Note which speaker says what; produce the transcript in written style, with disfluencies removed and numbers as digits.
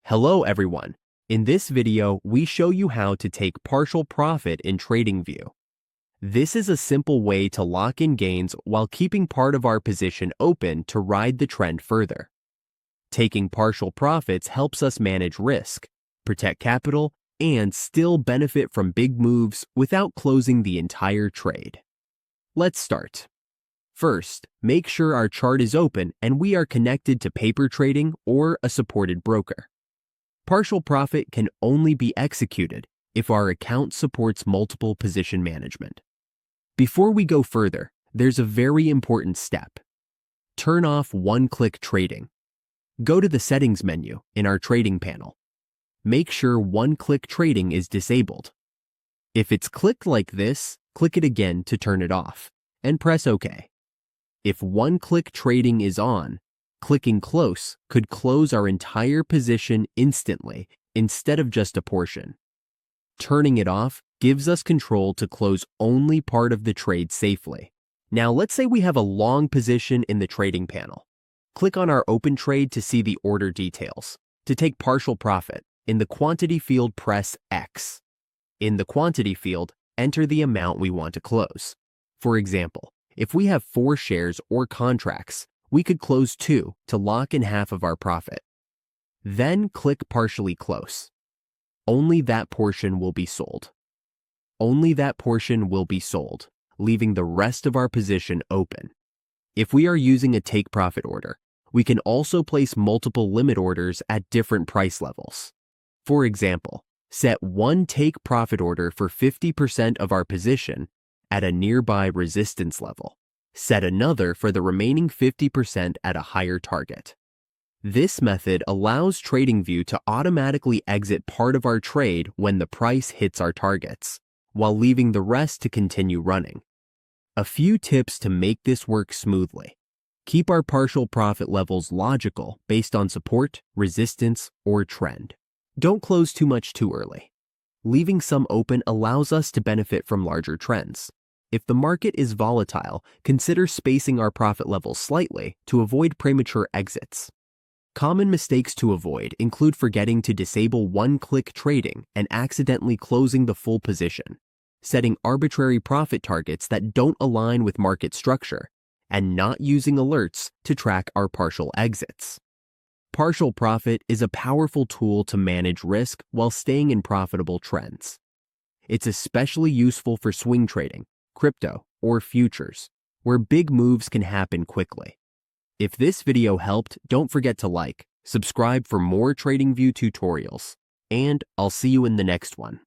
Speaker 1: Hello everyone. In this video, we show you how to take partial profit in Tradingview. This is a simple way to lock in gains while keeping part of our position open to ride the trend further. Taking partial profits helps us manage risk, protect capital, and still benefit from big moves without closing the entire trade. Let's start. First, make sure our chart is open and we are connected to paper trading or a supported broker. Partial profit can only be executed if our account supports multiple position management. Before we go further, there's a very important step. Turn off one-click trading. Go to the settings menu in our trading panel. Make sure one-click trading is disabled. If it's clicked like this, click it again to turn it off, and press OK. If one-click trading is on, clicking close could close our entire position instantly instead of just a portion. Turning it off gives us control to close only part of the trade safely. Now let's say we have a long position in the trading panel. Click on our open trade to see the order details. To take partial profit, in the quantity field press X. In the quantity field, enter the amount we want to close. For example, if we have 4 shares or contracts, we could close 2 to lock in half of our profit. Then click partially close. Only that portion will be sold. Only that portion will be sold, leaving the rest of our position open. If we are using a take profit order, we can also place multiple limit orders at different price levels. For example, set one take profit order for 50% of our position at a nearby resistance level. Set another for the remaining 50% at a higher target. This method allows Tradingview to automatically exit part of our trade when the price hits our targets, while leaving the rest to continue running. A few tips to make this work smoothly. Keep our partial profit levels logical based on support, resistance, or trend. Don't close too much too early. Leaving some open allows us to benefit from larger trends. If the market is volatile, consider spacing our profit levels slightly to avoid premature exits. Common mistakes to avoid include forgetting to disable one-click trading and accidentally closing the full position, setting arbitrary profit targets that don't align with market structure, and not using alerts to track our partial exits. Partial profit is a powerful tool to manage risk while staying in profitable trends. It's especially useful for swing trading, crypto, or futures, where big moves can happen quickly. If this video helped, don't forget to like, subscribe for more Tradingview tutorials, and I'll see you in the next one.